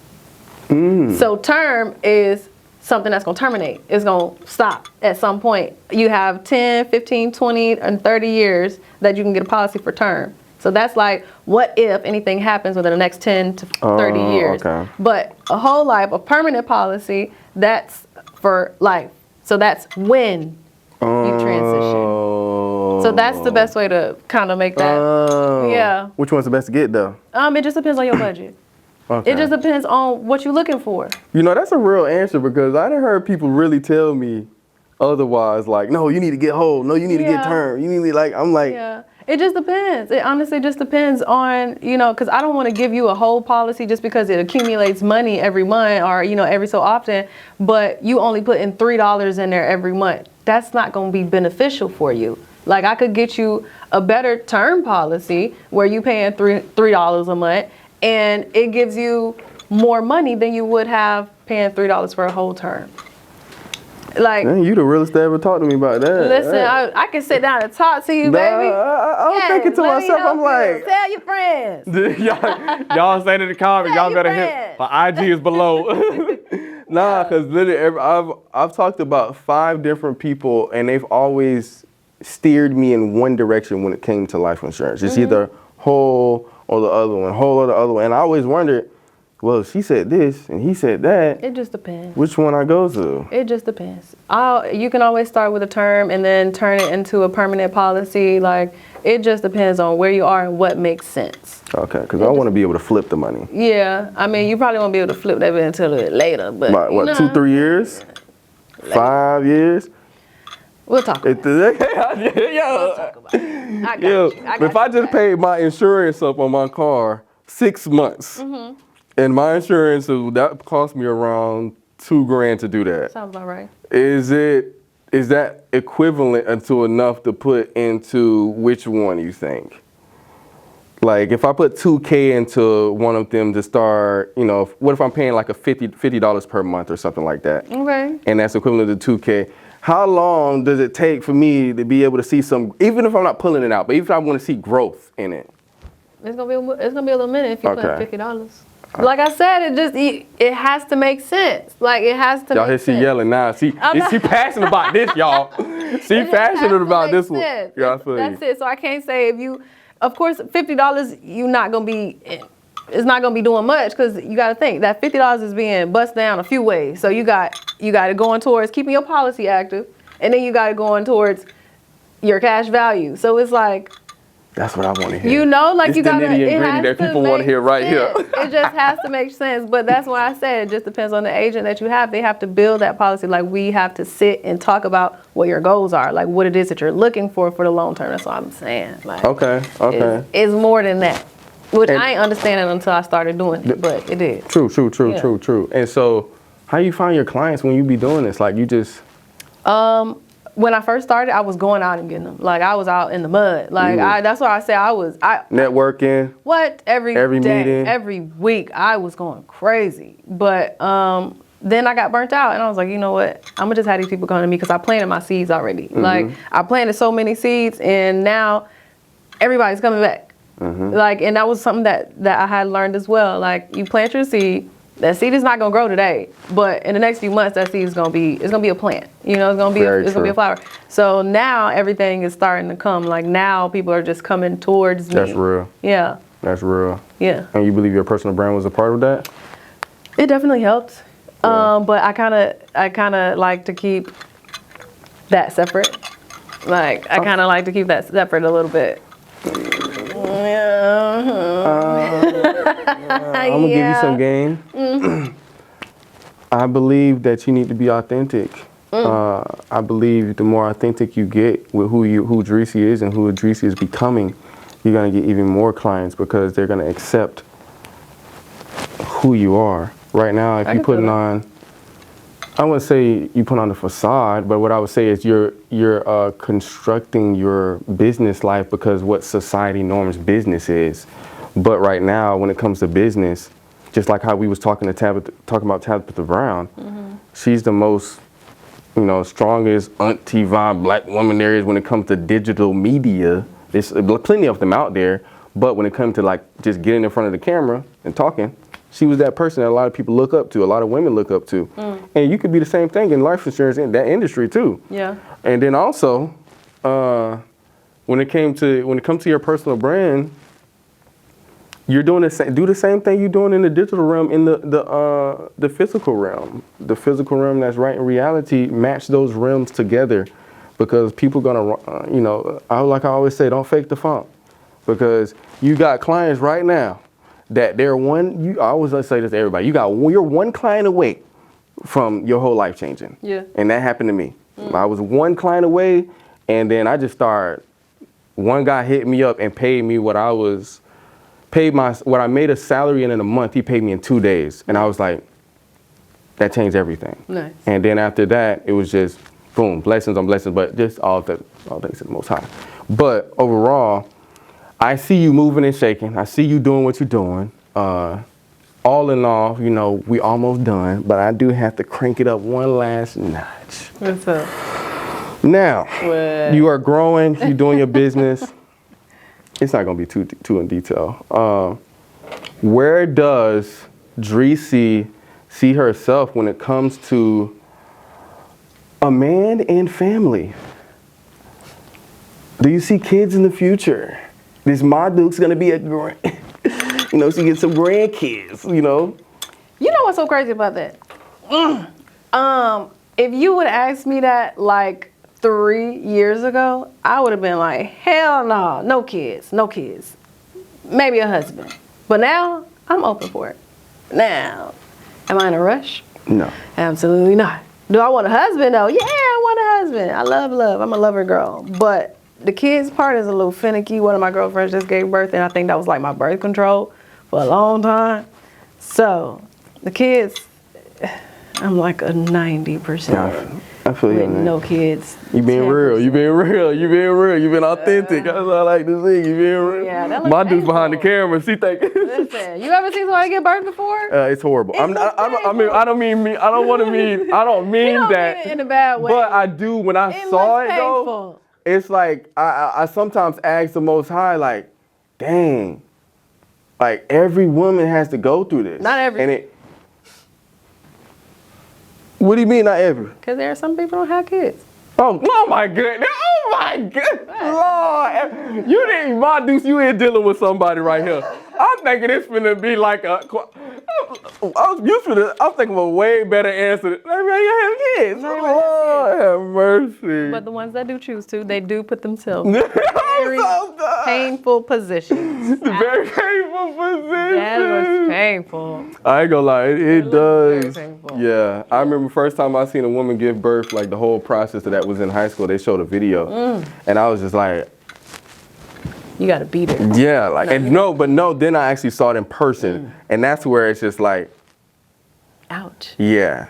So term is something that's going to terminate. It's going to stop at some point. You have 10, 15, 20, and 30 years that you can get a policy for term. So that's like, what if anything happens within the next 10 to 30 years? Okay. But a whole life, a permanent policy, that's for life. So that's when you transition. So that's the best way to kind of make that. Yeah. Which one's the best to get though? It just depends on your budget. Okay. It just depends on what you're looking for. You know, that's a real answer because I done heard people really tell me otherwise, like, no, you need to get whole. No, you need to get term. You need to I'm like. Yeah. It just depends. It honestly just depends on, you know, because I don't want to give you a whole policy just because it accumulates money every month or, you know, every so often, but you only put in $3 in there every month. That's not going to be beneficial for you. Like I could get you a better term policy where you paying $3 a month and it gives you more money than you would have paying $3 for a whole term. Like, man, you the realest that ever talked to me about that. Listen, I can sit down and talk to you, baby. I'm thinking to myself, I'm like, tell your friends. y'all say in the comments, y'all better hit. My IG is below. Nah, because literally, I've talked about 5 different people, and they've always steered me in one direction when it came to life insurance. It's either whole or the other one, whole or the other one. And I always wondered, well, she said this and he said that. It just depends. Which one I go to? It just depends. You can always start with a term and then turn it into a permanent policy. Like, it just depends on where you are and what makes sense. Okay, because I want to be able to flip the money. Yeah, I mean, you probably won't be able to flip that until later. But by, what, 2-3 years? Later. 5 years? We'll talk about it. We'll talk about it. I got you. If I just paid my insurance up on my car 6 months, and my insurance, that cost me around $2,000 to do that. Sounds about right. Is it is that equivalent to enough to put into which one you think? Like if I put $2K into one of them to start, you know, what if I'm paying like a $50 per month or something like that? Okay. And that's equivalent to 2K. How long does it take for me to be able to see some, even if I'm not pulling it out, but even if I want to see growth in it? It's gonna be a little minute if you Okay. put $50. Like I said, it has to make sense. Like it has to. Y'all make hear she sense. yelling now. She passionate about this, y'all. She It just has passionate to about make this one. sense. Yeah, I feel That's you. it. So I can't say if you, of course, $50, you're not gonna be. It's not gonna be doing much because you got to think that $50 is being bust down a few ways. So you got it going towards keeping your policy active, and then you got it going towards your cash value. So it's like. That's what I want to hear. You know, like It's you the gotta. nitty and It gritty has that to people want to make hear right here. sense. It just has to make sense. But that's why I said it just depends on the agent that you have. They have to build that policy. Like we have to sit and talk about what your goals are, like what it is that you're looking for the long term. That's what I'm saying. Like, Okay. It's more than that, which And- I ain't understanding until I started doing it. But it is. True. Yeah. True. And so, how you find your clients when you be doing this? Like you just. When I first started, I was going out and getting them. Like I was out in the mud. Like that's why I say I Networking. every Every day, meeting. every week, I was going crazy. But then I got burnt out, and I was like, you know what? I'm gonna just have these people come to me because I planted my seeds already. Like I planted so many seeds, and now everybody's coming back. Like, and that was something that I had learned as well. Like you plant your seed. That seed is not gonna grow today, but in the next few months, that seed is gonna be a plant. You know, it's gonna be a flower. So now everything is starting to come. Like now, people are just coming towards me. That's real. Yeah. That's real. Yeah. And you believe your personal brand was a part of that? It definitely helped. But I kind of like to keep that separate. Like I kind of like to keep that separate a little bit. I'm gonna give you some game. I believe that you need to be authentic. I believe the more authentic you get with who Dreci is and who Dreci is becoming, you're gonna get even more clients because they're gonna accept who you are. Right now, if you're putting on, I wouldn't say you put on the facade, but what I would say is you're constructing your business life because what society norms business is. But right now, when it comes to business, just like how we was talking about Tabitha Brown, she's the most, strongest auntie vibe black woman there is when it comes to digital media. There's plenty of them out there, but when it comes to like just getting in front of the camera and talking, she was that person that a lot of people look up to, a lot of women look up to. And you could be the same thing in life insurance in that industry too. Yeah. And then also, when it comes to your personal brand, you're doing do the same thing you're doing in the digital realm, in the physical realm. The physical realm that's right in reality, match those realms together, because people gonna, like I always say, don't fake the funk, because you got clients right now that I always say this to everybody, you're one client away from your whole life changing. Yeah. And that happened to me. I was one client away, and then I just started. One guy hit me up and paid me what I made a salary in a month. He paid me in 2 days, and I was like, that changed everything. Nice. And then after that, it was just boom, blessings on blessings, but just all thanks to the Most High. But overall, I see you moving and shaking. I see you doing what you're doing. All in all, we almost done, but I do have to crank it up one last notch. What's up? Now, What? you are growing, you're doing your business. It's not going to be too in detail. Where does Dreci see herself when it comes to a man and family? Do you see kids in the future? This Ma Duke's going to be she gets some grandkids, You know what's so crazy about that? If you would ask me that like 3 years ago, I would have been like, hell no, no kids. Maybe a husband. But now, I'm open for it. Now, am I in a rush? No. Absolutely not. Do I want a husband though? Yeah, I want a husband. I love. I'm a lover girl. But the kids part is a little finicky. One of my girlfriends just gave birth, and I think that was like my birth control for a long time. So, the kids, I'm like a 90%. I feel you, with man. no kids. You being real. You being real. You being real. You being authentic. That's what I like to see. You being real. Yeah, that looks My dude's behind the painful. camera. She think Listen, you ever seen somebody get burned before? it's horrible. It looks I mean, I don't mean me. I don't want to mean. I don't mean You don't that. mean it in a bad way. But I do. When I It saw looks it though, painful. it's like I sometimes ask the Most High, like, dang, like every woman has to go through this. Not every. And it. What do you mean not every? Because there are some people who don't have kids. Oh my goodness. Oh my goodness. Lord. You didn't, my deuce, you ain't dealing with somebody right here. I'm thinking it's finna be like a, I'm thinking of a way better answer. Maybe you have kids. Lord have mercy. But the ones that do choose to, they do put themselves I'm very so done. painful positions. Very painful position. That was painful. I ain't gonna lie, it looks does. very painful. Yeah, I remember first time I seen a woman give birth, like the whole process of that was in high school. They showed a video, and I was just like, You gotta beat her. yeah, like, and no, then I actually saw it in person, and that's where it's just like, Ouch. yeah.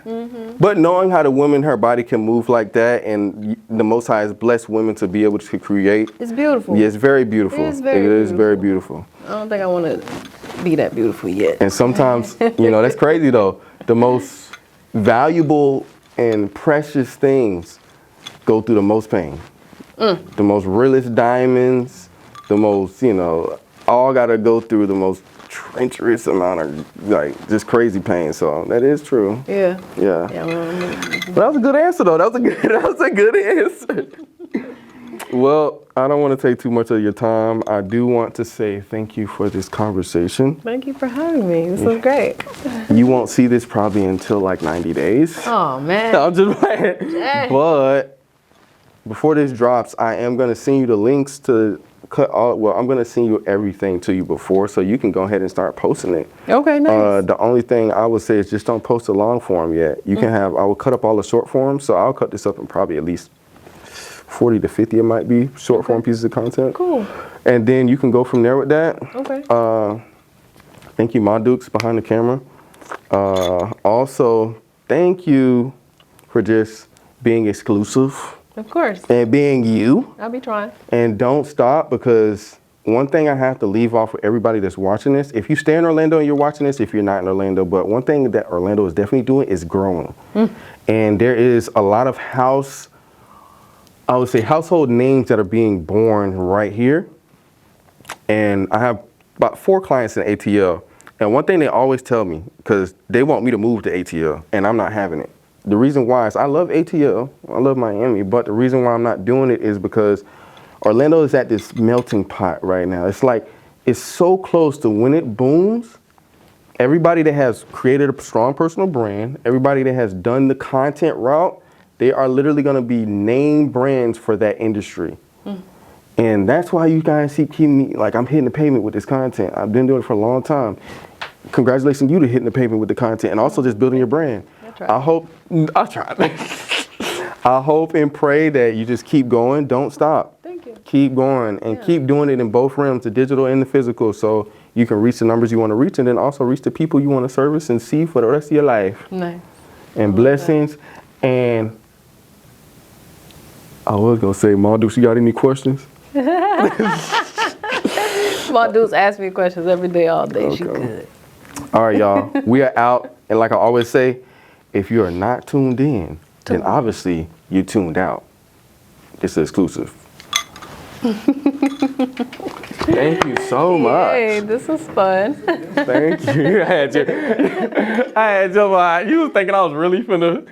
But knowing how the woman, her body can move like that, and the Most High has blessed women to be able to create. It's beautiful. Yeah, it's very beautiful. It is very It is very beautiful. I don't think I want to be that beautiful yet. And sometimes, that's crazy though. The most valuable and precious things go through the most pain. The most realest diamonds, the most, all gotta go through the most treacherous amount of, like, just crazy pain. So that is true. Yeah. Yeah. Well, But that was a good answer though. That was a good answer. Well, I don't want to take too much of your time. I do want to say thank you for this conversation. thank you for having me. This was great. You won't see this probably until like 90 days. Oh, man. I'm just playing. Dang. But before this drops, I am going to send you the links to I'm going to send you everything to you before, so you can go ahead and start posting it. Okay, nice. The only thing I would say is just don't post a long form yet. You can I will cut up all the short forms, so I'll cut this up in probably at least 40 to 50, it might be, short form pieces of content. Cool. And then you can go from there with that. Okay. Thank you, my Dukes behind the camera. Also, thank you for just being exclusive Of course. and being you. I'll be trying. And don't stop, because one thing I have to leave off for everybody that's watching this, if you stay in Orlando and you're watching this, if you're not in Orlando, but one thing that Orlando is definitely doing is growing. And there is a lot of household names that are being born right here. And I have about 4 clients in ATL. And one thing they always tell me, because they want me to move to ATL, and I'm not having it. The reason why is I love ATL, I love Miami, but the reason why I'm not doing it is because Orlando is at this melting pot right now. It's like, it's so close to when it booms, everybody that has created a strong personal brand, everybody that has done the content route, they are literally gonna be name brands for that industry. And that's why you guys keep me, like, I'm hitting the pavement with this content. I've been doing it for a long time. Congratulations you to hitting the pavement with the content and also just building your brand. I hope and pray that you just keep going. Don't stop. Thank you. Keep going and keep doing it in both realms, the digital and the physical, so you can reach the numbers you want to reach and then also reach the people you want to service and see for the rest of your life. Nice. And blessings. And I was going to say, Ma Dukes, you got any questions? My dudes ask me questions every day, all day. She Okay. good. All right, y'all. We are out. And like I always say, if you are not tuned in, then obviously you tuned out. It's exclusive. Thank you so much. Hey, this was fun. Thank you. I had you. You was thinking I was really finna